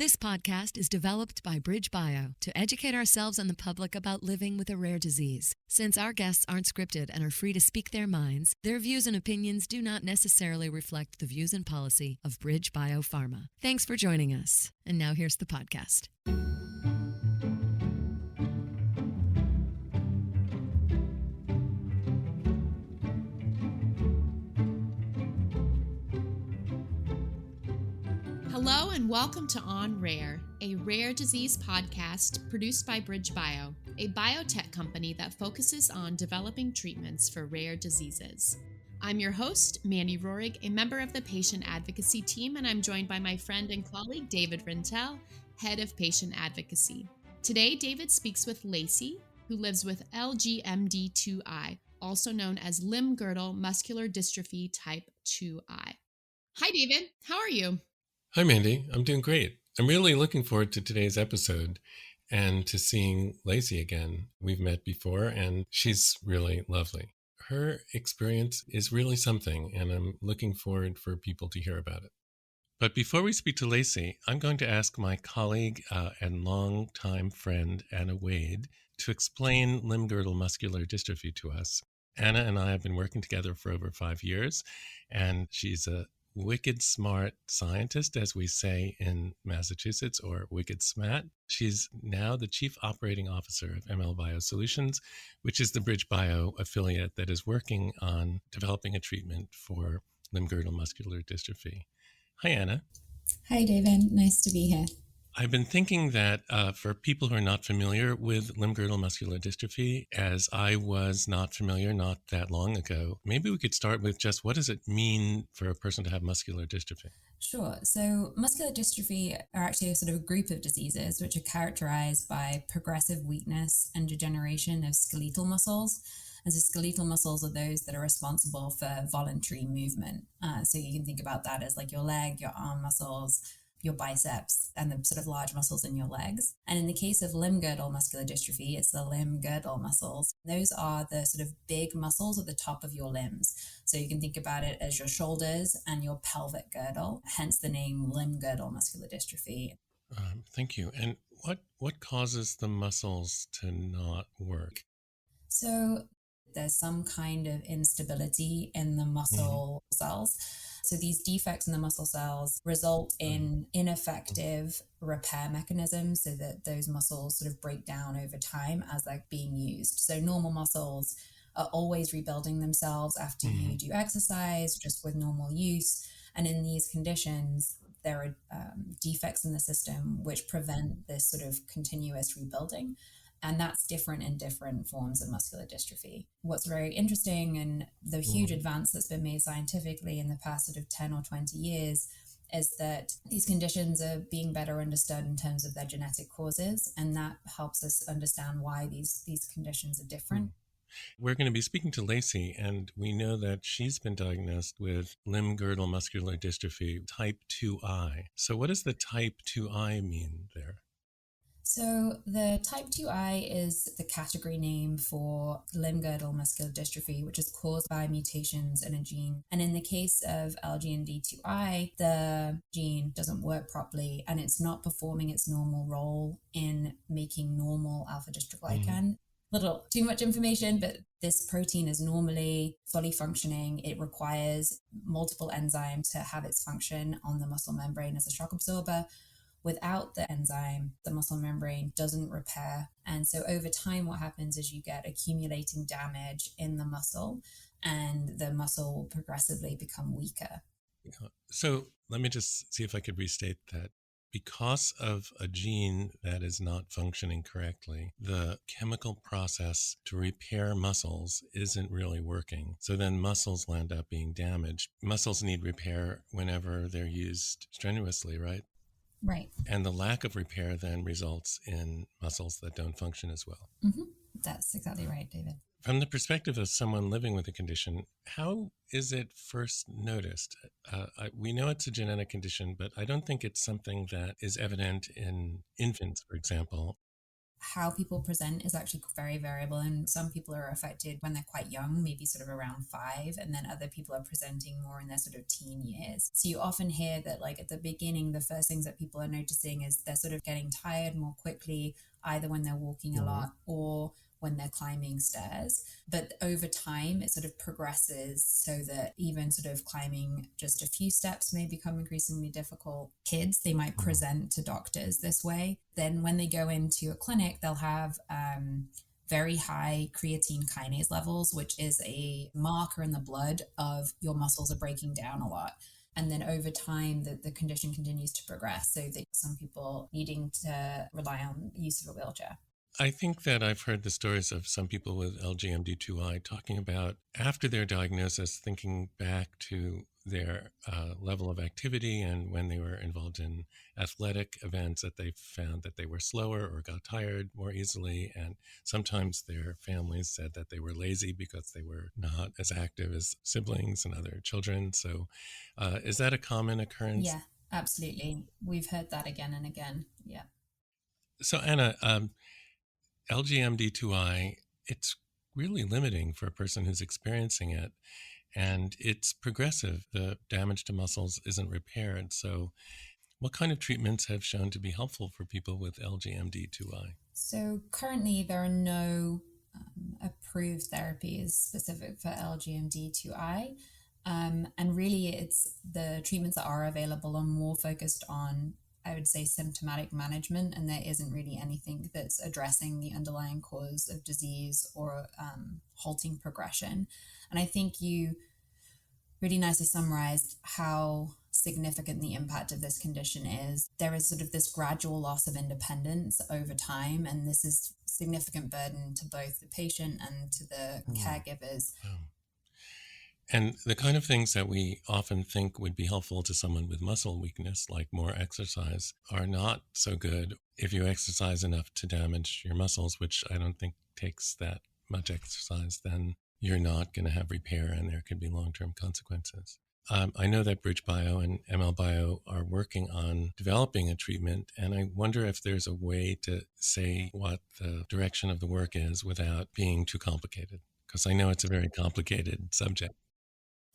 This podcast is developed by BridgeBio to educate ourselves and the public about living with a rare disease. Since our guests aren't scripted and are free to speak their minds, their views and opinions do not necessarily reflect the views and policy of BridgeBio Pharma. Thanks for joining us. And now here's the podcast. Hello and welcome to On Rare, a rare disease podcast produced by BridgeBio, a biotech company that focuses on developing treatments for rare diseases. I'm your host, Mandy Rohrig, a member of the patient advocacy team, and I'm joined by my friend and colleague, David Rintel, head of patient advocacy. Today, David speaks with Lacey, who lives with LGMD2I, also known as limb-girdle muscular dystrophy type 2I. Hi, David. How are you? Hi, Mandy. I'm doing great. I'm really looking forward to today's episode and to seeing Lacey again. We've met before, and she's really lovely. Her experience is really something, and I'm looking forward for people to hear about it. But before we speak to Lacey, I'm going to ask my colleague and longtime friend, Anna Wade, to explain limb-girdle muscular dystrophy to us. Anna and I have been working together for over 5 years, and she's a wicked smart scientist, as we say in Massachusetts, or wicked smat. She's now the Chief Operating Officer of ML Biosolutions, which is the BridgeBio affiliate that is working on developing a treatment for limb-girdle muscular dystrophy. Hi, Anna. Hi, David. Nice to be here. I've been thinking that for people who are not familiar with limb-girdle muscular dystrophy, as I was not familiar not that long ago, maybe we could start with just what does it mean for a person to have muscular dystrophy? Sure. So muscular dystrophy are actually a sort of a group of diseases which are characterized by progressive weakness and degeneration of skeletal muscles. And so skeletal muscles are those that are responsible for voluntary movement. So you can think about that as like your leg, your arm muscles, your biceps, and the sort of large muscles in your legs. And in the case of limb-girdle muscular dystrophy, it's the limb-girdle muscles. Those are the sort of big muscles at the top of your limbs. So you can think about it as your shoulders and your pelvic girdle, hence the name limb-girdle muscular dystrophy. Thank you. And what causes the muscles to not work? So there's some kind of instability in the muscle cells. So these defects in the muscle cells result in ineffective repair mechanisms so that those muscles sort of break down over time as they're being used. So normal muscles are always rebuilding themselves after you do exercise, just with normal use. And in these conditions, there are defects in the system which prevent this sort of continuous rebuilding. And that's different in different forms of muscular dystrophy. What's very interesting and the huge advance that's been made scientifically in the past sort of 10 or 20 years is that these conditions are being better understood in terms of their genetic causes. And that helps us understand why these conditions are different. We're going to be speaking to Lacey, and we know that she's been diagnosed with limb-girdle muscular dystrophy type 2I. So what does the type 2I mean there? So the type 2I is the category name for limb-girdle muscular dystrophy, which is caused by mutations in a gene. And in the case of LGMD2I, the gene doesn't work properly and it's not performing its normal role in making normal alpha-dystroglycan. Little too much information, but this protein is normally fully functioning. It requires multiple enzymes to have its function on the muscle membrane as a shock absorber. Without the enzyme, the muscle membrane doesn't repair. And so over time, what happens is you get accumulating damage in the muscle and the muscle will progressively become weaker. So let me just see if I could restate that. Because of a gene that is not functioning correctly, the chemical process to repair muscles isn't really working. So then muscles land up being damaged. Muscles need repair whenever they're used strenuously, right? Right. And the lack of repair then results in muscles that don't function as well. That's exactly right, David. From the perspective of someone living with a condition, how is it first noticed? We know it's a genetic condition, but I don't think it's something that is evident in infants, for example. how people present is actually very variable, and some people are affected when they're quite young, maybe sort of around 5, and then other people are presenting more in their sort of teen years. So you often hear that like at the beginning, the first things that people are noticing is they're sort of getting tired more quickly, either when they're walking a lot or when they're climbing stairs. But over time, it sort of progresses so that even sort of climbing just a few steps may become increasingly difficult. Kids, they might present to doctors this way. Then when they go into a clinic, they'll have very high creatine kinase levels, which is a marker in the blood of your muscles are breaking down a lot. And then over time, the condition continues to progress. So that some people needing to rely on the use of a wheelchair. I think that I've heard the stories of some people with LGMD2I talking about after their diagnosis, thinking back to their level of activity and when they were involved in athletic events, that they found that they were slower or got tired more easily. And sometimes their families said that they were lazy because they were not as active as siblings and other children. So is that a common occurrence? Yeah, absolutely. We've heard that again and again. Yeah. So Anna, LGMD2I, it's really limiting for a person who's experiencing it, and it's progressive. The damage to muscles isn't repaired. So what kind of treatments have shown to be helpful for people with LGMD2I? So currently there are no approved therapies specific for LGMD2I. And really it's the treatments that are available are more focused on, I would say, symptomatic management, and there isn't really anything that's addressing the underlying cause of disease or halting progression. And I think you really nicely summarized how significant the impact of this condition is. There is sort of this gradual loss of independence over time, and this is significant burden to both the patient and to the caregivers. Wow. And the kind of things that we often think would be helpful to someone with muscle weakness, like more exercise, are not so good if you exercise enough to damage your muscles, which I don't think takes that much exercise. Then you're not going to have repair, and there could be long-term consequences. I know that BridgeBio and MLBio are working on developing a treatment, and I wonder if there's a way to say what the direction of the work is without being too complicated, because I know it's a very complicated subject.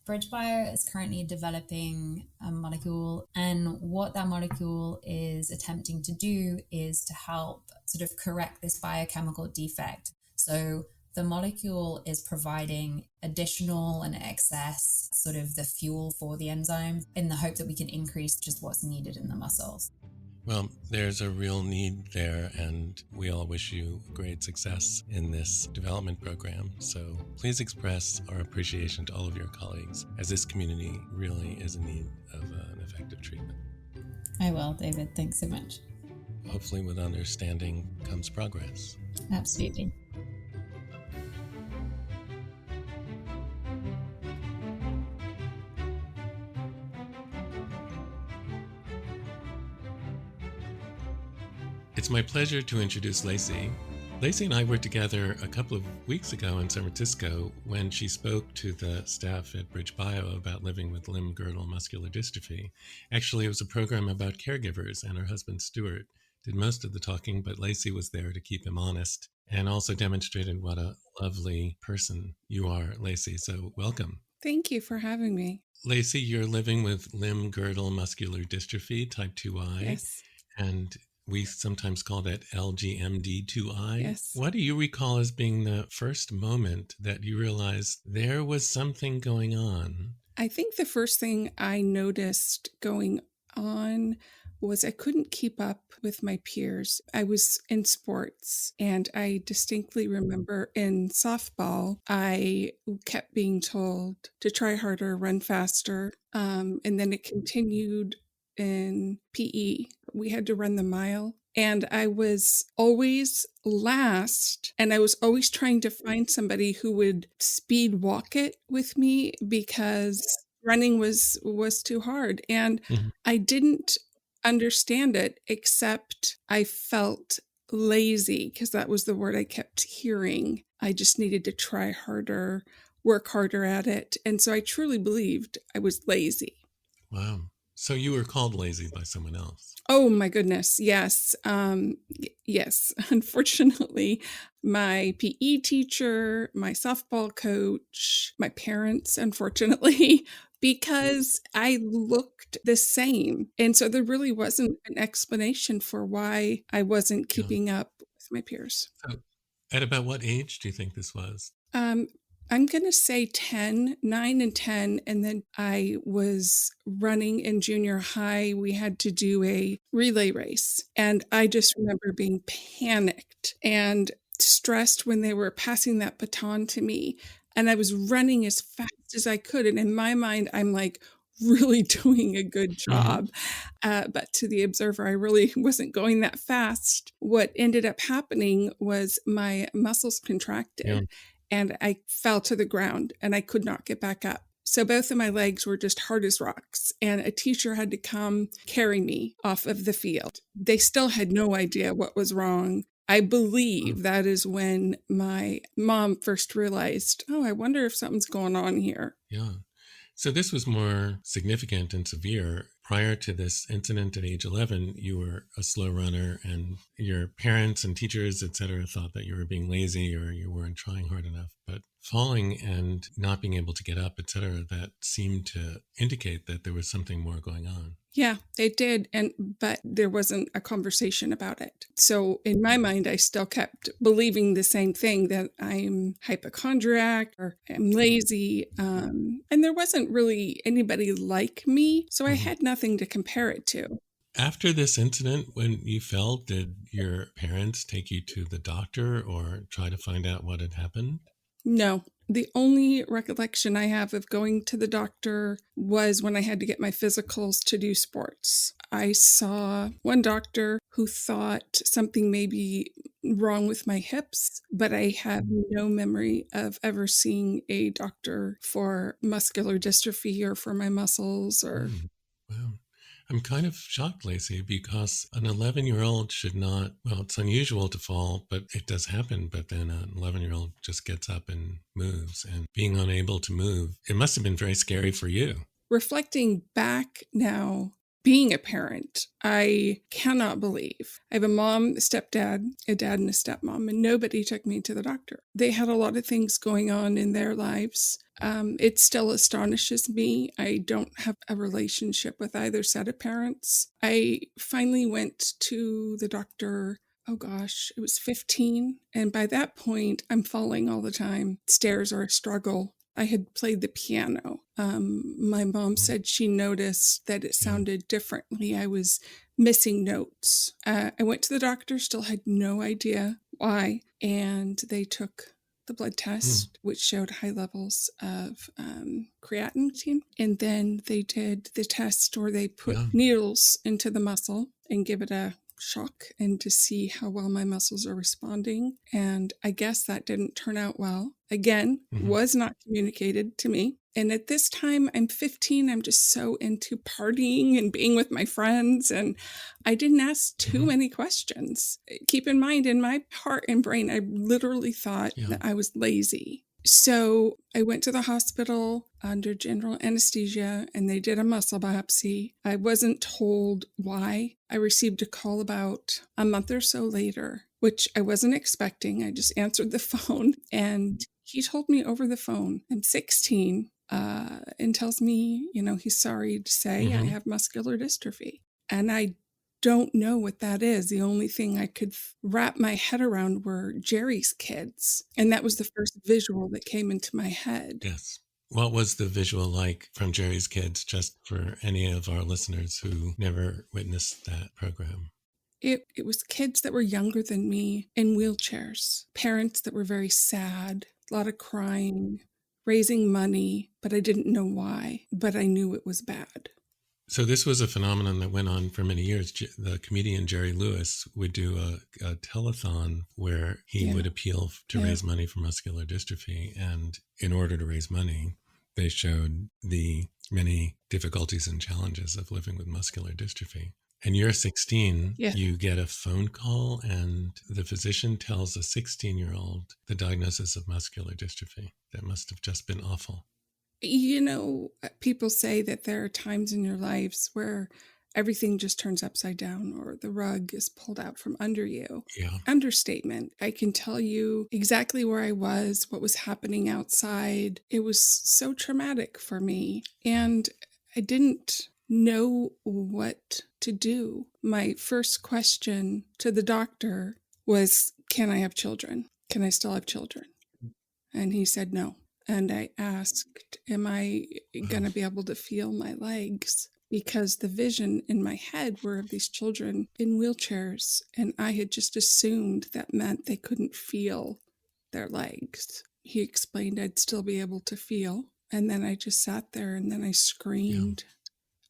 BridgeBio is currently developing a molecule, and what that molecule is attempting to do is to help sort of correct this biochemical defect. So the molecule is providing additional and excess sort of the fuel for the enzyme in the hope that we can increase just what's needed in the muscles. Well, there's a real need there, and we all wish you great success in this development program. So please express our appreciation to all of your colleagues, as this community really is in need of an effective treatment. I will, David. Thanks so much. Hopefully with understanding comes progress. Absolutely. It's my pleasure to introduce Lacey. Lacey and I were together a couple of weeks ago in San Francisco when she spoke to the staff at BridgeBio about living with limb-girdle muscular dystrophy. Actually, it was a program about caregivers, and her husband, Stuart, did most of the talking, but Lacey was there to keep him honest and also demonstrated what a lovely person you are, Lacey. So welcome. Thank you for having me. Lacey, you're living with limb-girdle muscular dystrophy, type 2I. Yes. And we sometimes call that LGMD2I. Yes. What do you recall as being the first moment that you realized there was something going on? I think the first thing I noticed going on was I couldn't keep up with my peers. I was in sports, and I distinctly remember in softball, I kept being told to try harder, run faster, and then it continued in PE. We had to run the mile, and I was always last, and I was always trying to find somebody who would speed walk it with me because running was too hard. And I didn't understand it, except I felt lazy because that was the word I kept hearing. I just needed to try harder, work harder at it. And so I truly believed I was lazy. Wow. So you were called lazy by someone else. Oh my goodness. Yes. Yes. Unfortunately, my PE teacher, my softball coach, my parents, unfortunately, because I looked the same. And so there really wasn't an explanation for why I wasn't Yeah. keeping up with my peers. So at about what age do you think this was? I'm going to say 10, 9 and 10. And then I was running in junior high. We had to do a relay race. And I just remember being panicked and stressed when they were passing that baton to me. And I was running as fast as I could. And in my mind, I'm like, really doing a good job. But to the observer, I really wasn't going that fast. What ended up happening was my muscles contracted. Yeah. And I fell to the ground and I could not get back up. So both of my legs were just hard as rocks, and a teacher had to come carry me off of the field. They still had no idea what was wrong. I believe that is when my mom first realized, oh, I wonder if something's going on here. Yeah. So this was more significant and severe. Prior to this incident at age 11, you were a slow runner, and your parents and teachers, et cetera, thought that you were being lazy or you weren't trying hard enough. But falling and not being able to get up, et cetera, that seemed to indicate that there was something more going on. Yeah, it did. But there wasn't a conversation about it. So in my mind, I still kept believing the same thing, that I'm hypochondriac or I'm lazy. And there wasn't really anybody like me. So I had nothing to compare it to. After this incident, when you fell, did your parents take you to the doctor or try to find out what had happened? No. The only recollection I have of going to the doctor was when I had to get my physicals to do sports. I saw one doctor who thought something may be wrong with my hips, but I have no memory of ever seeing a doctor for muscular dystrophy or for my muscles or... Wow. I'm kind of shocked, Lacey, because an 11-year-old should not, well, it's unusual to fall, but it does happen. But then an 11-year-old just gets up and moves, and being unable to move, it must have been very scary for you. Reflecting back now, being a parent, I cannot believe. I have a mom, a stepdad, a dad, and a stepmom, and nobody took me to the doctor. They had a lot of things going on in their lives. It still astonishes me. I don't have a relationship with either set of parents. I finally went to the doctor. Oh gosh, it was 15. And by that point, I'm falling all the time. Stairs are a struggle. I had played the piano. My mom said she noticed that it sounded differently. I was missing notes. I went to the doctor, still had no idea why. And they took the blood test, which showed high levels of creatinine. And then they did the test where they put needles into the muscle and give it a shock and to see how well my muscles are responding. And I guess that didn't turn out well. Again, was not communicated to me. And at this time, I'm 15. I'm just so into partying and being with my friends. And I didn't ask too many questions. Keep in mind, in my heart and brain, I literally thought that I was lazy. So I went to the hospital under general anesthesia, and they did a muscle biopsy. I wasn't told why. I received a call about a month or so later, which I wasn't expecting. I just answered the phone, and he told me over the phone, I'm 16, and tells me, he's sorry to say I have muscular dystrophy. And I don't know what that is. The only thing I could wrap my head around were Jerry's kids. And that was the first visual that came into my head. Yes. What was the visual like from Jerry's kids, just for any of our listeners who never witnessed that program? It was kids that were younger than me in wheelchairs, parents that were very sad, a lot of crying, raising money, but I didn't know why, but I knew it was bad. So this was a phenomenon that went on for many years. The comedian Jerry Lewis would do a telethon where he would appeal to raise money for muscular dystrophy. And in order to raise money, they showed the many difficulties and challenges of living with muscular dystrophy. And you're 16, you get a phone call, and the physician tells a 16-year-old the diagnosis of muscular dystrophy. That must have just been awful. People say that there are times in your lives where everything just turns upside down or the rug is pulled out from under you. Yeah. Understatement. I can tell you exactly where I was, what was happening outside. It was so traumatic for me. And I didn't know what to do. My first question to the doctor was, can I have children? Can I still have children? And he said no. And I asked, am I going to be able to feel my legs? Because the vision in my head were of these children in wheelchairs. And I had just assumed that meant they couldn't feel their legs. He explained I'd still be able to feel. And then I just sat there and then I screamed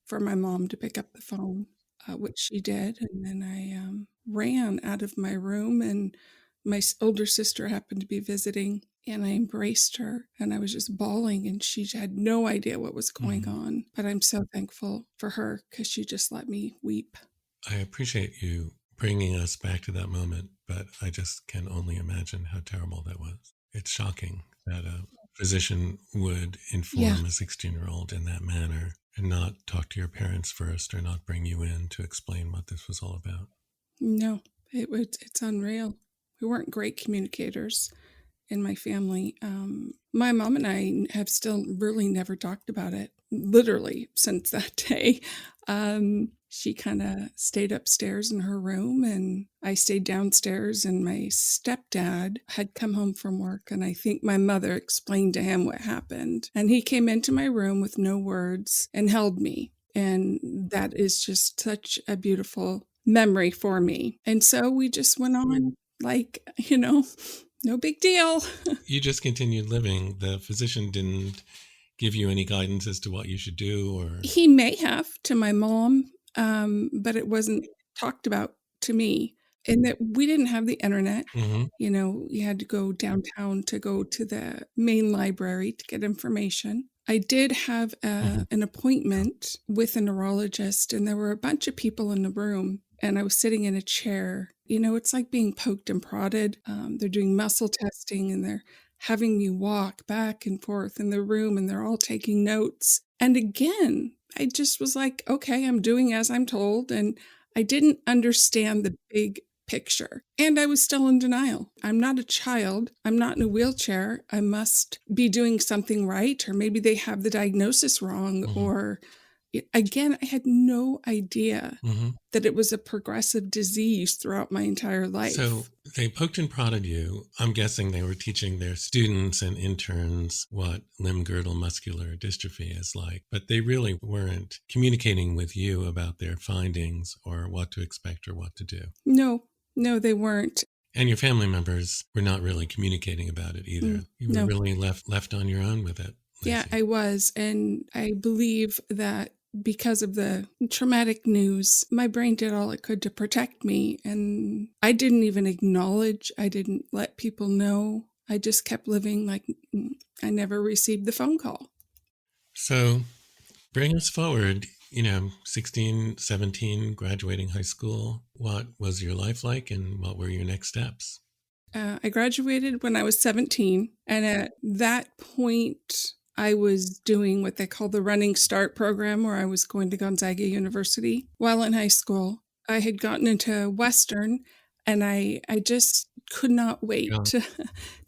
for my mom to pick up the phone, which she did. And then I ran out of my room, and my older sister happened to be visiting, and I embraced her and I was just bawling, and she had no idea what was going on. But I'm so thankful for her because she just let me weep. I appreciate you bringing us back to that moment, but I just can only imagine how terrible that was. It's shocking that a physician would inform a 16-year-old in that manner and not talk to your parents first or not bring you in to explain what this was all about. No, it's unreal. We weren't great communicators in my family. My mom and I have still really never talked about it, literally, since that day. She kind of stayed upstairs in her room, and I stayed downstairs, and my stepdad had come home from work, and I think my mother explained to him what happened. And he came into my room with no words and held me. And that is just such a beautiful memory for me. And so we just went on like, no big deal. You just continued living. The physician didn't give you any guidance as to what you should do, or he may have to my mom, but it wasn't talked about to me. And that we didn't have the internet. You had to go downtown to go to the main library to get information. I did have an appointment with a neurologist, and there were a bunch of people in the room, and I was sitting in a chair. It's like being poked and prodded. They're doing muscle testing, and they're having me walk back and forth in the room, and they're all taking notes. And again, I just was like, okay, I'm doing as I'm told. And I didn't understand the big picture. And I was still in denial. I'm not a child. I'm not in a wheelchair. I must be doing something right. Or maybe they have the diagnosis wrong. Or again, I had no idea that it was a progressive disease throughout my entire life. So they poked and prodded you. I'm guessing they were teaching their students and interns what limb-girdle muscular dystrophy is like, but they really weren't communicating with you about their findings or what to expect or what to do. No, they weren't. And your family members were not really communicating about it either. You were really left on your own with it, Lacey. Yeah, I was. And I believe that because of the traumatic news, my brain did all it could to protect me. And I didn't even acknowledge, I didn't let people know. I just kept living like I never received the phone call. So bring us forward, 16, 17, graduating high school. What was your life like, and what were your next steps? I graduated when I was 17. And at that point, I was doing what they call the Running Start program, where I was going to Gonzaga University. While in high school, I had gotten into Western, and I just could not wait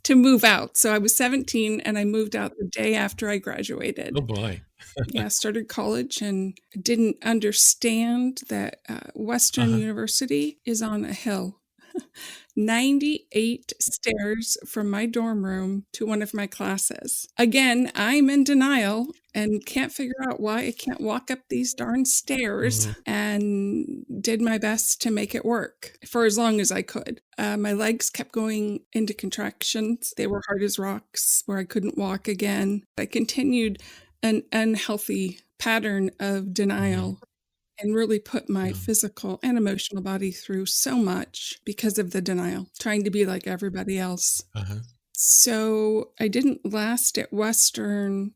to move out. So I was 17, and I moved out the day after I graduated. Oh, boy. Started college and didn't understand that Western University is on a hill. 98 stairs from my dorm room to one of my classes. Again, I'm in denial and can't figure out why I can't walk up these darn stairs, and did my best to make it work for as long as I could. My legs kept going into contractions. They were hard as rocks where I couldn't walk again. I continued an unhealthy pattern of denial and really put my physical and emotional body through so much because of the denial, trying to be like everybody else. So I didn't last at Western,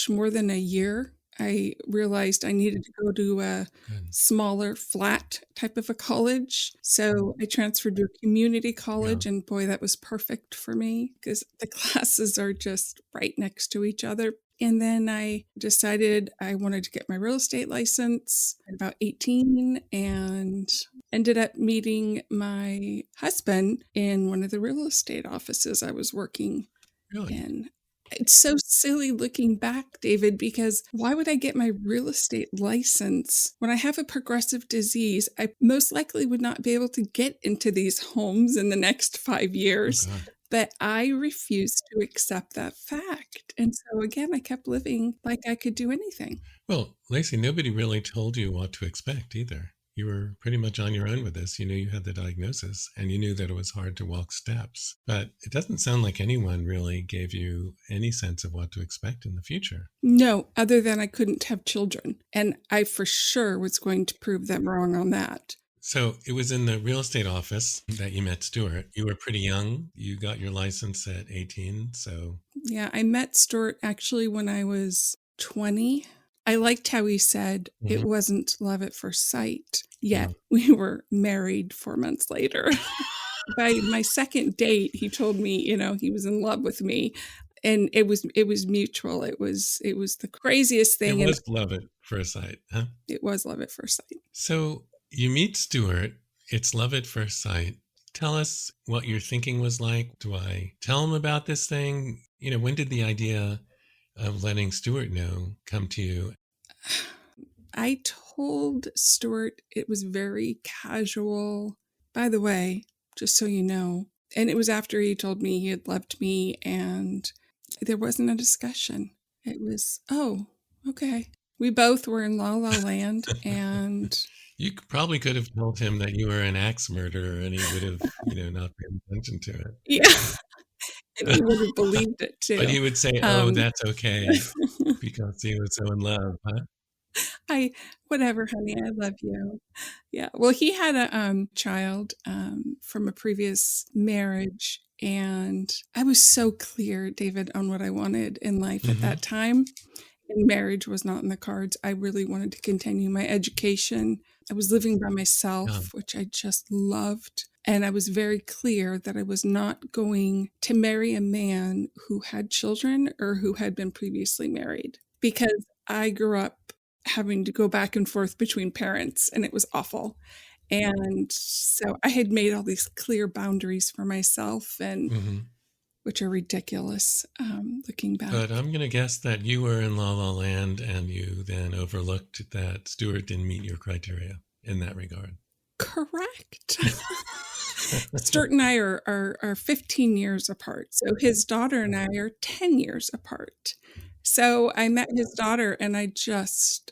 more than a year. I realized I needed to go to a smaller, flat type of a college. So I transferred to a community college, and boy, that was perfect for me because the classes are just right next to each other. And then I decided I wanted to get my real estate license at about 18 and ended up meeting my husband in one of the real estate offices I was working Really? in. It's so silly looking back, David, because why would I get my real estate license when I have a progressive disease? I most likely would not be able to get into these homes in the next 5 years. Oh, God. But I refused to accept that fact. And so again, I kept living like I could do anything. Well, Lacey, nobody really told you what to expect either. You were pretty much on your own with this. You knew you had the diagnosis and you knew that it was hard to walk steps. But it doesn't sound like anyone really gave you any sense of what to expect in the future. No, other than I couldn't have children. And I for sure was going to prove them wrong on that. So it was in the real estate office that you met Stuart. You were pretty young. You got your license at 18. So yeah, I met Stuart actually when I was 20. I liked how he said it wasn't love at first sight. Yet we were married 4 months later. By my second date, he told me, he was in love with me. And it was mutual. It was the craziest thing. It was love at first sight, huh? It was love at first sight. So you meet Stuart. It's love at first sight. Tell us what your thinking was like. Do I tell him about this thing? When did the idea of letting Stuart know come to you? I told Stuart it was very casual. By the way, just so you know, and it was after he told me he had loved me and there wasn't a discussion. It was, oh, okay. We both were in La La Land and... You probably could have told him that you were an axe murderer and he would have, not paid attention to it. Yeah. And he would have believed it too. But he would say, oh, that's okay, because he was so in love, huh? Whatever, honey, I love you. Yeah. Well, he had a child from a previous marriage. And I was so clear, David, on what I wanted in life at that time. And marriage was not in the cards. I really wanted to continue my education. I was living by myself, which I just loved. And I was very clear that I was not going to marry a man who had children or who had been previously married, because I grew up having to go back and forth between parents and it was awful. And so I had made all these clear boundaries for myself and which are ridiculous looking back. But I'm going to guess that you were in La La Land and you then overlooked that Stuart didn't meet your criteria in that regard. Correct. Stuart and I are 15 years apart. So his daughter and I are 10 years apart. So I met his daughter and I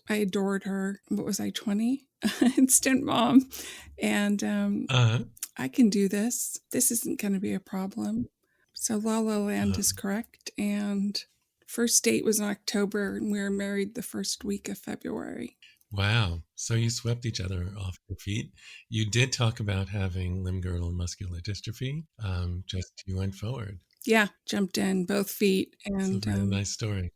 adored her. What was I, 20? Instant mom. And I can do this. This isn't going to be a problem. So La La Land is correct. And first date was in October and we were married the first week of February. Wow. So you swept each other off your feet. You did talk about having limb-girdle muscular dystrophy. Just you went forward. Yeah, jumped in both feet. And it's a really nice story.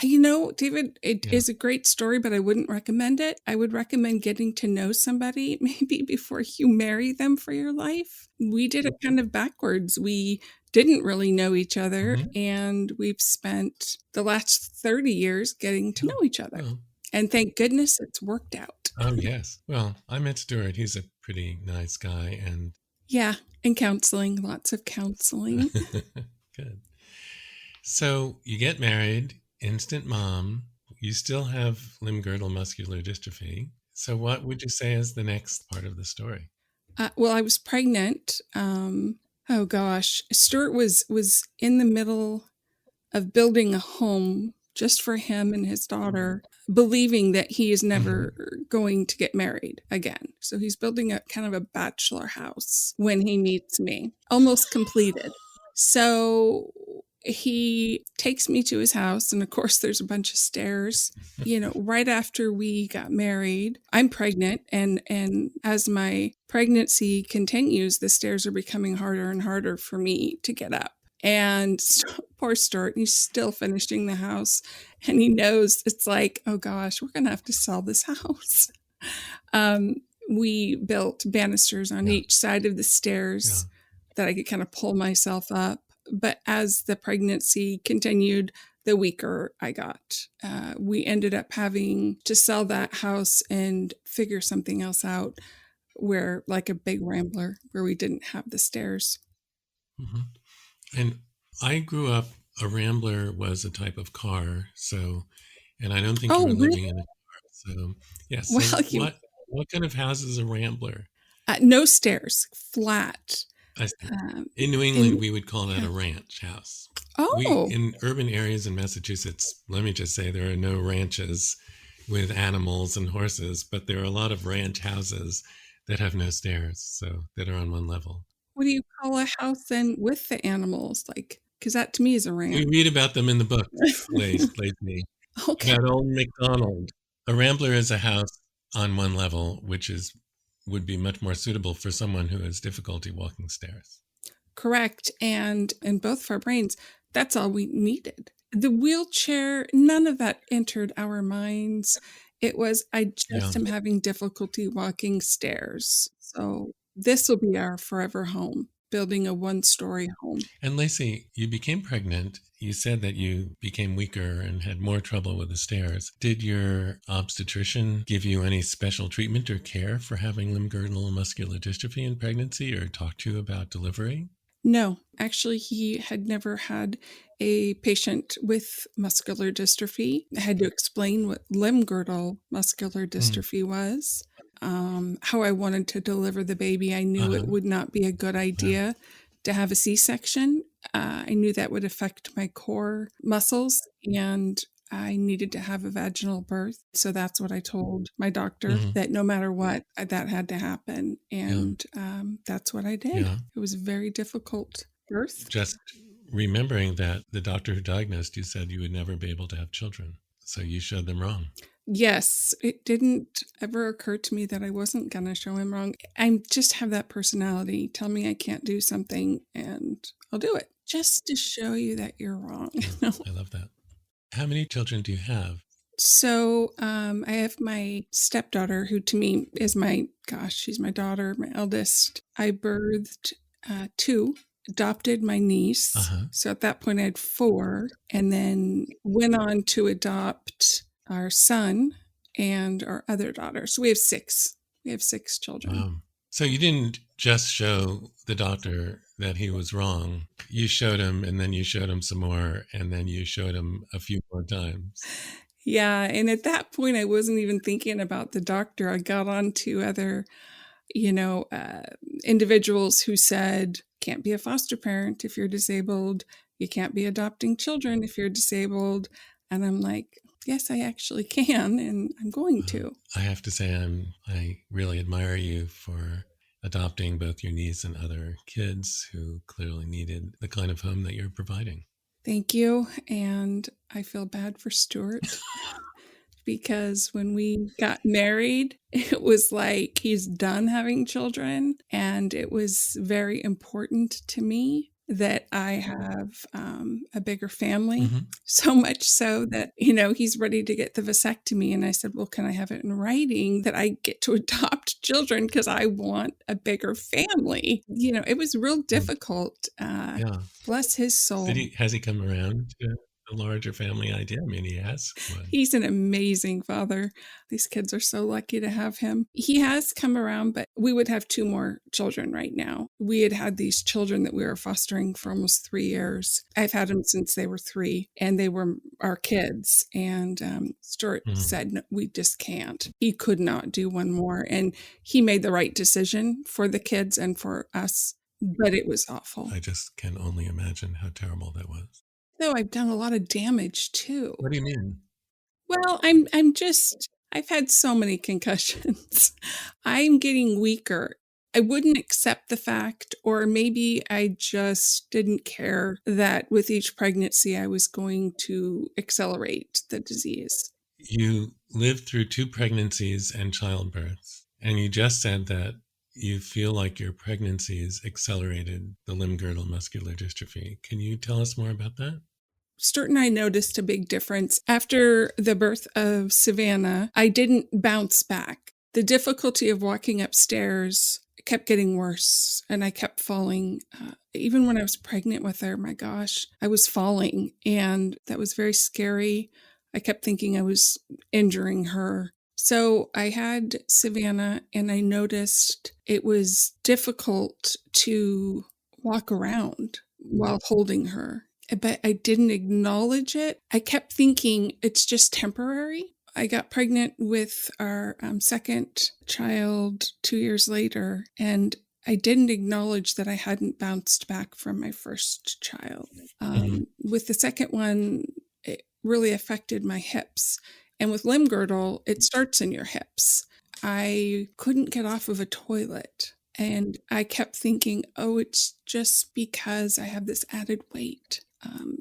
David, it is a great story, but I wouldn't recommend it. I would recommend getting to know somebody maybe before you marry them for your life. We did it kind of backwards. We didn't really know each other, and we've spent the last 30 years getting to know each other. Oh. And thank goodness it's worked out. Oh, yes. Well, I met Stuart. He's a pretty nice guy. And yeah, and counseling, lots of counseling. Good. So you get married. Instant mom, you still have limb-girdle muscular dystrophy. So what would you say is the next part of the story? Well, I was pregnant. Oh gosh, Stuart was in the middle of building a home just for him and his daughter, believing that he is never going to get married again. So he's building a kind of a bachelor house when he meets me, almost completed. So he takes me to his house, and of course there's a bunch of stairs. Right after we got married, I'm pregnant, and as my pregnancy continues, the stairs are becoming harder and harder for me to get up. And poor Stuart, he's still finishing the house, and he knows it's like, oh gosh, we're gonna have to sell this house. We built banisters on each side of the stairs that I could kind of pull myself up. But as the pregnancy continued, the weaker I got. We ended up having to sell that house and figure something else out where, like a big rambler, where we didn't have the stairs. Mm-hmm. And I grew up, a rambler was a type of car. So, and I don't think you were living in a car. So, yeah. So Well, what kind of house is a rambler? No stairs, flat. I see. In New England, we would call that a ranch house. Oh. In urban areas in Massachusetts, let me just say there are no ranches with animals and horses, but there are a lot of ranch houses that have no stairs, so that are on one level. What do you call a house then with the animals? Like, because that to me is a ranch. We read about them in the book, Lacey. Okay. About Old MacDonald. A rambler is a house on one level, which would be much more suitable for someone who has difficulty walking stairs. Correct. And in both of our brains, that's all we needed. The wheelchair, none of that entered our minds. It was, I just am having difficulty walking stairs. So this will be our forever home, building a one-story home. And Lacey, you became pregnant. You said that you became weaker and had more trouble with the stairs. Did your obstetrician give you any special treatment or care for having limb-girdle muscular dystrophy in pregnancy, or talk to you about delivery? No, actually, he had never had a patient with muscular dystrophy. I had to explain what limb-girdle muscular dystrophy was, how I wanted to deliver the baby. I knew it would not be a good idea to have a C-section. I knew that would affect my core muscles, and I needed to have a vaginal birth. So that's what I told my doctor, that no matter what, that had to happen. And that's what I did. Yeah. It was a very difficult birth. Just remembering that the doctor who diagnosed you said you would never be able to have children. So you showed them wrong. Yes, it didn't ever occur to me that I wasn't going to show him wrong. I just have that personality. Tell me I can't do something and I'll do it just to show you that you're wrong. I love that. How many children do you have? So I have my stepdaughter, who to me is she's my daughter, my eldest. I birthed 2, adopted my niece. So at that point I had 4, and then went on to adopt our son and our other daughter. So we have 6. We have 6 children. Wow. So you didn't just show the doctor that he was wrong. You showed him, and then you showed him some more, and then you showed him a few more times. Yeah. And at that point, I wasn't even thinking about the doctor. I got on to other, individuals who said, can't be a foster parent if you're disabled. You can't be adopting children if you're disabled. And I'm like, yes, I actually can, and I'm going to. I have to say, I really admire you for adopting both your niece and other kids who clearly needed the kind of home that you're providing. Thank you. And I feel bad for Stuart because when we got married, it was like he's done having children. And it was very important to me that I have a bigger family, so much so that, he's ready to get the vasectomy. And I said, well, can I have it in writing that I get to adopt children because I want a bigger family? It was real difficult. Bless his soul. Has he come around to a larger family idea? I mean, he has. He's an amazing father. These kids are so lucky to have him. He has come around, but we would have 2 more children right now. We had these children that we were fostering for almost 3 years. I've had them since they were 3, and they were our kids. And Stuart said, no, we just can't. He could not do 1 more. And he made the right decision for the kids and for us, but it was awful. I just can only imagine how terrible that was. Though I've done a lot of damage too. What do you mean? Well, I've had so many concussions. I'm getting weaker. I wouldn't accept the fact, or maybe I just didn't care that with each pregnancy I was going to accelerate the disease. You lived through 2 pregnancies and childbirths, and you just said that you feel like your pregnancies accelerated the limb-girdle muscular dystrophy. Can you tell us more about that? Stuart and I noticed a big difference. After the birth of Savannah, I didn't bounce back. The difficulty of walking upstairs kept getting worse and I kept falling. Even when I was pregnant with her, my gosh, I was falling, and that was very scary. I kept thinking I was injuring her. So I had Savannah, and I noticed it was difficult to walk around while holding her, but I didn't acknowledge it. I kept thinking it's just temporary. I got pregnant with our second child 2 years later, and I didn't acknowledge that I hadn't bounced back from my first child. With the second one, it really affected my hips. And with limb girdle, it starts in your hips. I couldn't get off of a toilet. And I kept thinking, oh, it's just because I have this added weight.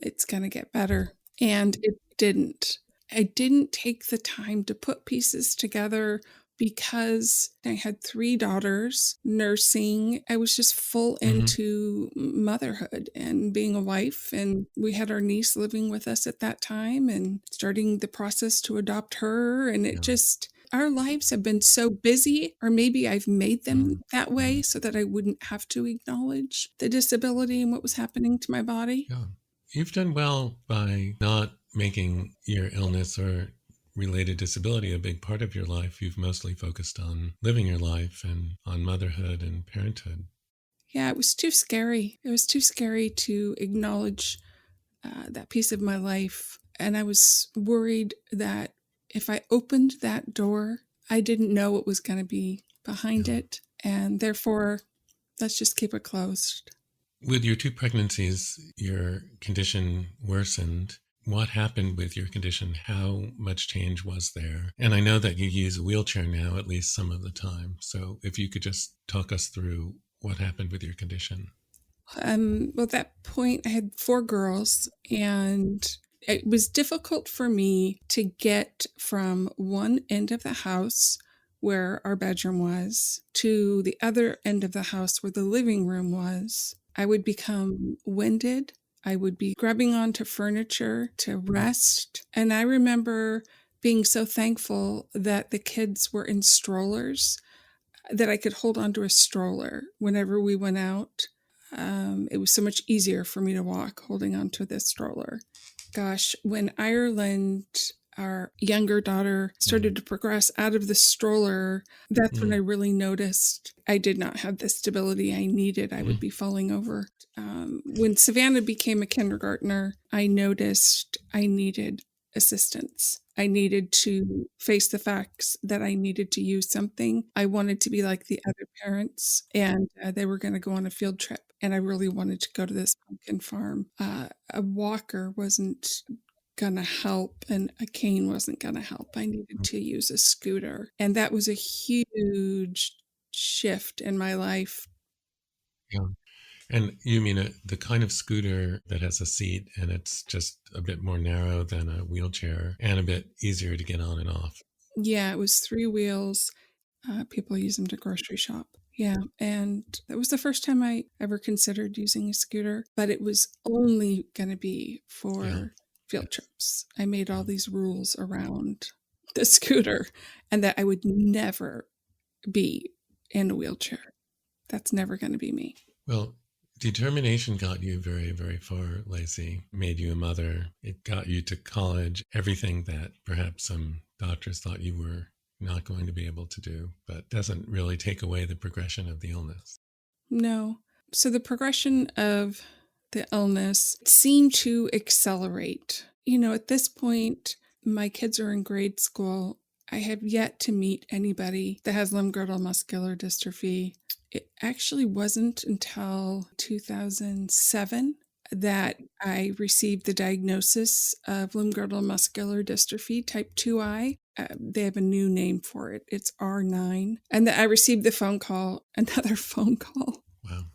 It's going to get better. And it didn't. I didn't take the time to put pieces together because I had 3 daughters, nursing. I was just full into motherhood and being a wife. And we had our niece living with us at that time and starting the process to adopt her. And it just, our lives have been so busy, or maybe I've made them that way so that I wouldn't have to acknowledge the disability and what was happening to my body. Yeah. You've done well by not making your illness or related disability a big part of your life. You've mostly focused on living your life and on motherhood and parenthood. Yeah, it was too scary. It was too scary to acknowledge that piece of my life. And I was worried that if I opened that door, I didn't know what was going to be behind it. And therefore, let's just keep it closed. With your 2 pregnancies, your condition worsened. What happened with your condition? How much change was there? And I know that you use a wheelchair now, at least some of the time. So if you could just talk us through what happened with your condition. Well, at that point, I had 4 girls, and it was difficult for me to get from one end of the house where our bedroom was to the other end of the house where the living room was. I would become winded. I would be grabbing onto furniture to rest. And I remember being so thankful that the kids were in strollers, that I could hold onto a stroller whenever we went out. It was so much easier for me to walk holding onto this stroller. Gosh, when Ireland, our younger daughter, started to progress out of the stroller, that's when I really noticed I did not have the stability I needed. I would be falling over. When Savannah became a kindergartner, I noticed I needed assistance. I needed to face the facts that I needed to use something. I wanted to be like the other parents, and they were going to go on a field trip. And I really wanted to go to this pumpkin farm. A walker wasn't going to help, and a cane wasn't going to help. I needed to use a scooter. And that was a huge shift in my life. Yeah. And you mean the kind of scooter that has a seat and it's just a bit more narrow than a wheelchair and a bit easier to get on and off? Yeah, it was 3 wheels. People use them to grocery shop. Yeah, and that was the first time I ever considered using a scooter, but it was only going to be for field trips. I made all these rules around the scooter, and that I would never be in a wheelchair. That's never going to be me. Well, determination got you very, very far, Lacey. Made you a mother. It got you to college. Everything that perhaps some doctors thought you were not going to be able to do, but doesn't really take away the progression of the illness. No. So the progression of the illness seemed to accelerate. You know, at this point, my kids are in grade school. I have yet to meet anybody that has limb-girdle muscular dystrophy. It actually wasn't until 2007 that I received the diagnosis of limb-girdle muscular dystrophy type 2I. They have a new name for it. It's R9. And that I received the phone call, another phone call. Wow.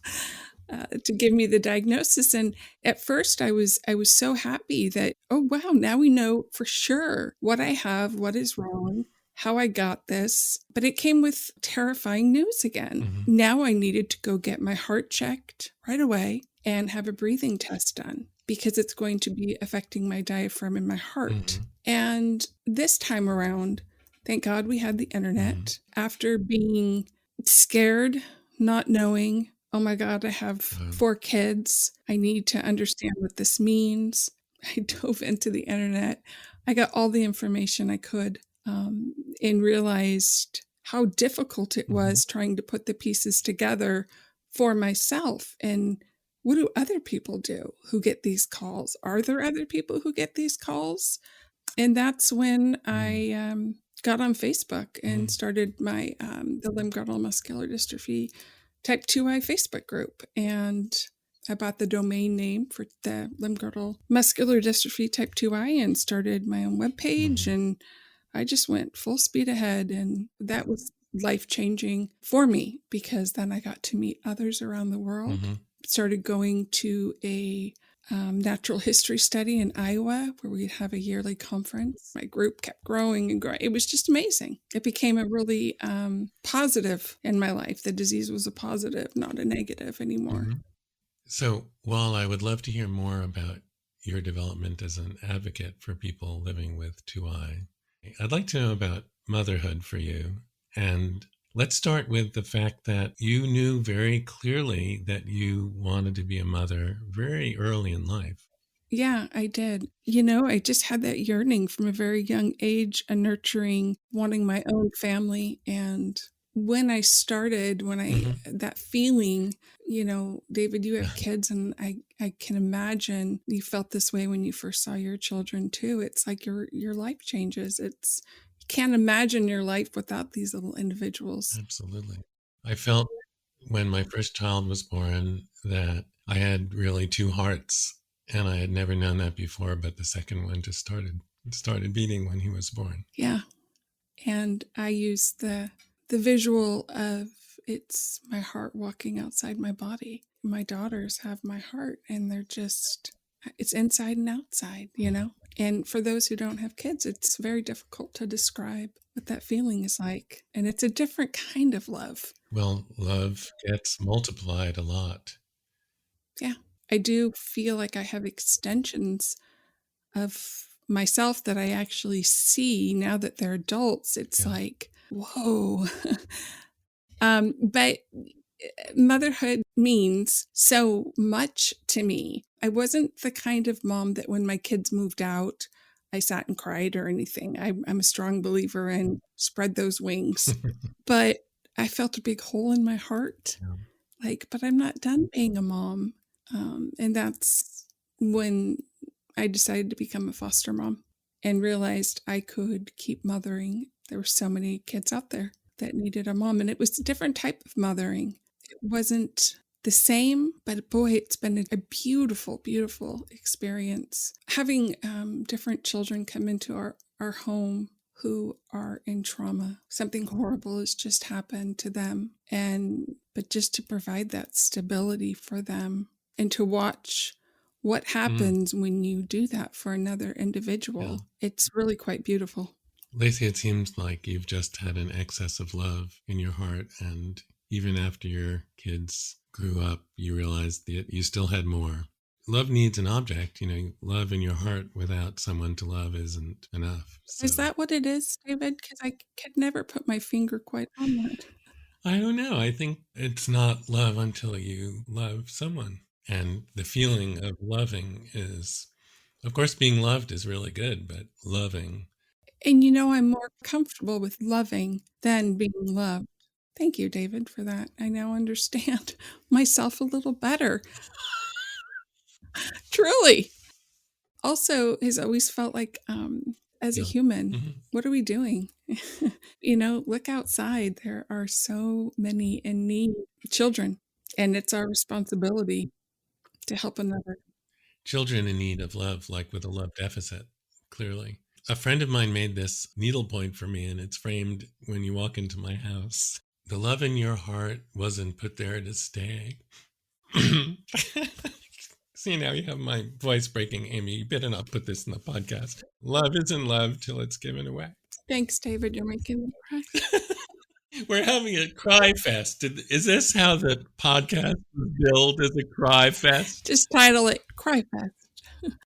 To give me the diagnosis. And at first I was so happy that, oh, wow, now we know for sure what I have, what is wrong, how I got this. But it came with terrifying news again. Now I needed to go get my heart checked right away and have a breathing test done because it's going to be affecting my diaphragm and my heart. And this time around, thank God we had the internet. After being scared, not knowing, oh my God, I have 4 kids. I need to understand what this means. I dove into the internet. I got all the information I could, and realized how difficult it was trying to put the pieces together for myself. And what do other people do who get these calls? Are there other people who get these calls? And that's when I got on Facebook and started my the limb-girdle muscular dystrophy type 2I Facebook group. And I bought the domain name for the limb-girdle muscular dystrophy type 2I and started my own webpage. And I just went full speed ahead. And that was life-changing for me because then I got to meet others around the world. Started going to a natural history study in Iowa where we'd have a yearly conference. My group kept growing and growing. It was just amazing. It became a really positive in my life. The disease was a positive, not a negative anymore. So while I would love to hear more about your development as an advocate for people living with 2I, I'd like to know about motherhood for you. And let's start with the fact that you knew very clearly that you wanted to be a mother very early in life. Yeah, I did. I just had that yearning from a very young age, a nurturing, wanting my own family. And when I started, that feeling, David, you have kids, and I can imagine you felt this way when you first saw your children too. It's like your life changes. You can't imagine your life without these little individuals. Absolutely. I felt when my first child was born that I had really 2 hearts, and I had never known that before, but the second one just started beating when he was born. Yeah. And I use the visual of it's my heart walking outside my body. My daughters have my heart, and it's inside and outside, And for those who don't have kids, it's very difficult to describe what that feeling is like. And it's a different kind of love. Well, love gets multiplied a lot. Yeah. I do feel like I have extensions of myself that I actually see now that they're adults. It's like, whoa. But motherhood means so much to me. I wasn't the kind of mom that when my kids moved out, I sat and cried or anything. I'm a strong believer in spread those wings. But I felt a big hole in my heart. But I'm not done being a mom. And that's when I decided to become a foster mom and realized I could keep mothering. There were so many kids out there that needed a mom, and it was a different type of mothering. It wasn't the same, but boy, it's been a beautiful, beautiful experience. Having different children come into our home who are in trauma, something horrible has just happened to them, but just to provide that stability for them and to watch what happens when you do that for another individual. It's really quite beautiful. Lacey, it seems like you've just had an excess of love in your heart, and even after your kids grew up, you realized that you still had more. Love needs an object. Love in your heart without someone to love isn't enough. So. Is that what it is, David? Because I could never put my finger quite on that. I don't know. I think it's not love until you love someone. And the feeling of loving is, of course, being loved is really good, but loving. And I'm more comfortable with loving than being loved. Thank you, David, for that. I now understand myself a little better. Truly. Also, has always felt like, as a human, what are we doing? Look outside. There are so many in need, children, and it's our responsibility to help another. Children in need of love, like with a love deficit, clearly. A friend of mine made this needlepoint for me, and it's framed when you walk into my house. The love in your heart wasn't put there to stay. See, now you have my voice breaking, Amy. You better not put this in the podcast. Love isn't love till it's given away. Thanks, David. You're making me cry. We're having a cry fest. Is this how the podcast was billed, as a cry fest? Just title it Cry Fest.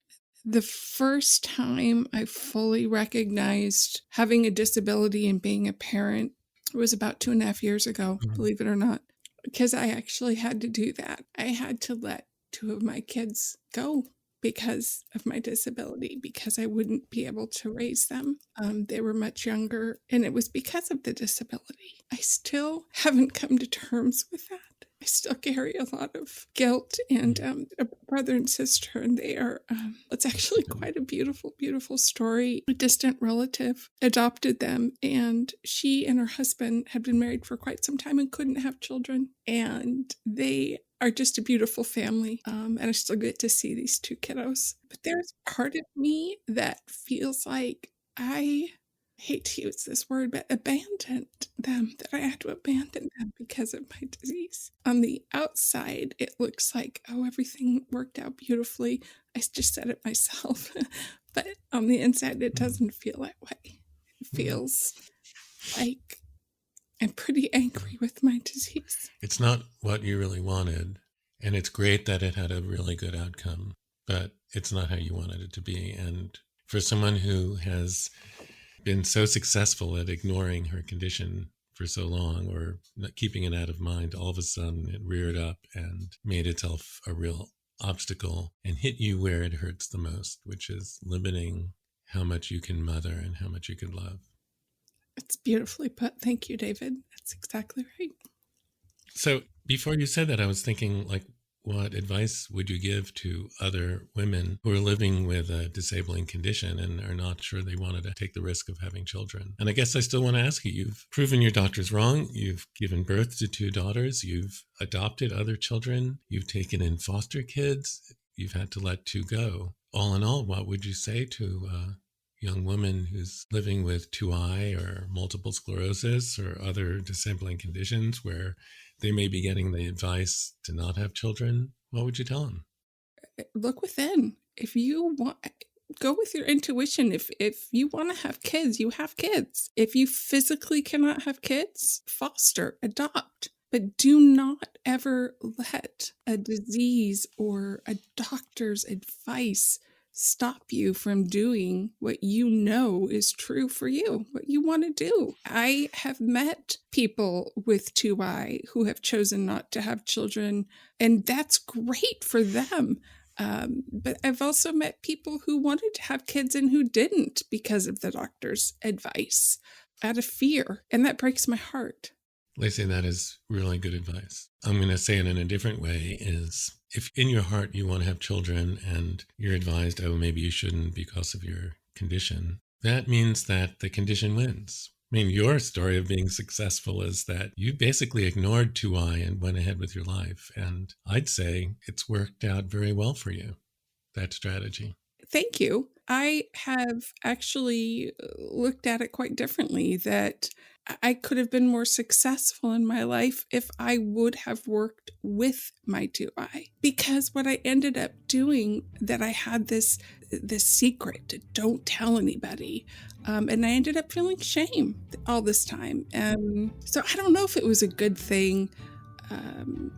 The first time I fully recognized having a disability and being a parent was about 2.5 years ago, believe it or not. because I actually had to do that. I had to let 2 of my kids go because of my disability, because I wouldn't be able to raise them. They were much younger, and it was because of the disability. I still haven't come to terms with that. I still carry a lot of guilt, and a brother and sister, and they are, it's actually quite a beautiful, beautiful story. A distant relative adopted them, and she and her husband had been married for quite some time and couldn't have children, and they are just a beautiful family, and I still get to see these 2 kiddos. But there's part of me that feels like I hate to use this word, but abandoned them, that I had to abandon them because of my disease. On the outside, it looks like, oh, everything worked out beautifully. I just said it myself. But on the inside, it doesn't feel that way. It feels like I'm pretty angry with my disease. It's not what you really wanted, and it's great that it had a really good outcome, but it's not how you wanted it to be. And for someone who has been so successful at ignoring her condition for so long, or not keeping it out of mind, all of a sudden it reared up and made itself a real obstacle and hit you where it hurts the most, which is limiting how much you can mother and how much you can love. It's beautifully put. Thank you, David. That's exactly right. So before you said that, I was thinking, like, what advice would you give to other women who are living with a disabling condition and are not sure they wanted to take the risk of having children? And I guess I still want to ask you, you've proven your doctors wrong. You've given birth to 2 daughters. You've adopted other children. You've taken in foster kids. You've had to let 2 go. All in all, what would you say to a young woman who's living with 2I or multiple sclerosis or other disabling conditions where they may be getting the advice to not have children? What would you tell them? Look within. If you want, go with your intuition. If you want to have kids, you have kids. If you physically cannot have kids, foster, adopt. But do not ever let a disease or a doctor's advice stop you from doing what you know is true for you, what you want to do. I have met people with 2I who have chosen not to have children, and that's great for them. But I've also met people who wanted to have kids and who didn't because of the doctor's advice out of fear, and that breaks my heart. Lacey, that is really good advice. I'm going to say it in a different way, is if in your heart you want to have children and you're advised, oh, maybe you shouldn't because of your condition, that means that the condition wins. I mean, your story of being successful is that you basically ignored 2I and went ahead with your life. And I'd say it's worked out very well for you, that strategy. Thank you. I have actually looked at it quite differently, that I could have been more successful in my life if I would have worked with my 2I. Because what I ended up doing, that I had this secret, don't tell anybody. And I ended up feeling shame all this time. So I don't know if it was a good thing.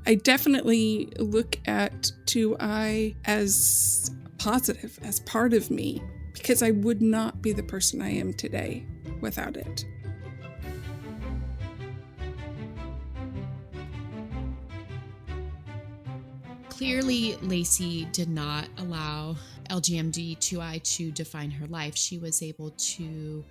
I definitely look at 2I as positive, as part of me, because I would not be the person I am today without it. Clearly, Lacey did not allow LGMD2I to define her life. She was able to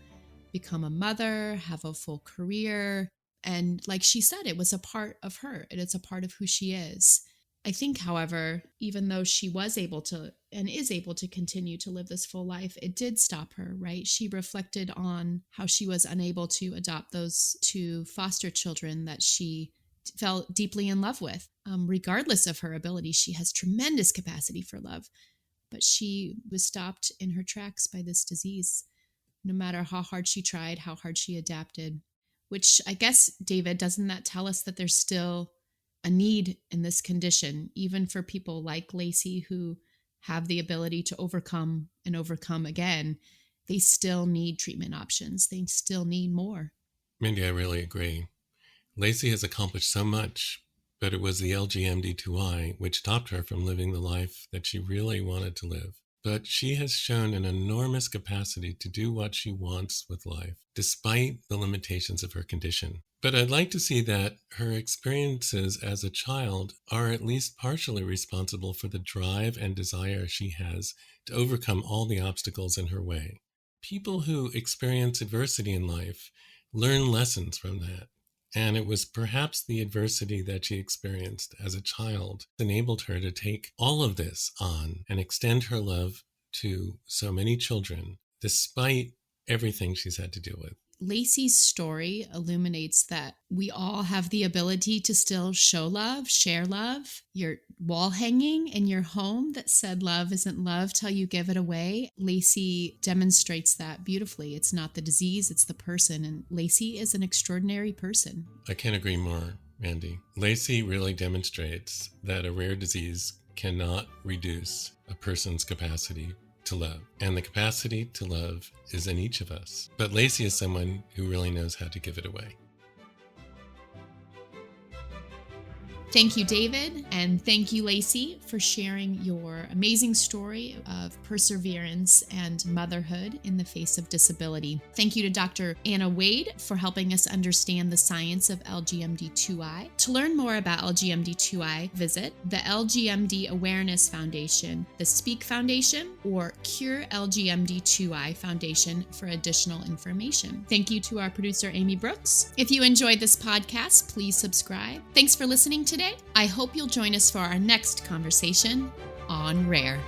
become a mother, have a full career, and like she said, it was a part of her, and it's a part of who she is. I think, however, even though she was able to and is able to continue to live this full life, it did stop her, right? She reflected on how she was unable to adopt those 2 foster children that she fell deeply in love with. Regardless of her ability, she has tremendous capacity for love, but she was stopped in her tracks by this disease, no matter how hard she tried, how hard she adapted, which I guess, David, doesn't that tell us that there's still a need in this condition, even for people like Lacey who have the ability to overcome and overcome again? They still need treatment options. They still need more. Mindy, I really agree. Lacey has accomplished so much, but it was the LGMD2I which stopped her from living the life that she really wanted to live. But she has shown an enormous capacity to do what she wants with life, despite the limitations of her condition. But I'd like to see that her experiences as a child are at least partially responsible for the drive and desire she has to overcome all the obstacles in her way. People who experience adversity in life learn lessons from that. And it was perhaps the adversity that she experienced as a child that enabled her to take all of this on and extend her love to so many children, despite everything she's had to deal with. Lacey's story illuminates that we all have the ability to still show love, share love. Your wall hanging in your home that said love isn't love till you give it away. Lacey demonstrates that beautifully. It's not the disease, it's the person. And Lacey is an extraordinary person. I can't agree more, Mandy. Lacey really demonstrates that a rare disease cannot reduce a person's capacity to love. And the capacity to love is in each of us. But Lacey is someone who really knows how to give it away. Thank you, David, and thank you, Lacey, for sharing your amazing story of perseverance and motherhood in the face of disability. Thank you to Dr. Anna Wade for helping us understand the science of LGMD2I. To learn more about LGMD2I, visit the LGMD Awareness Foundation, the Speak Foundation, or Cure LGMD2I Foundation for additional information. Thank you to our producer, Amy Brooks. If you enjoyed this podcast, please subscribe. Thanks for listening today. I hope you'll join us for our next conversation on Rare.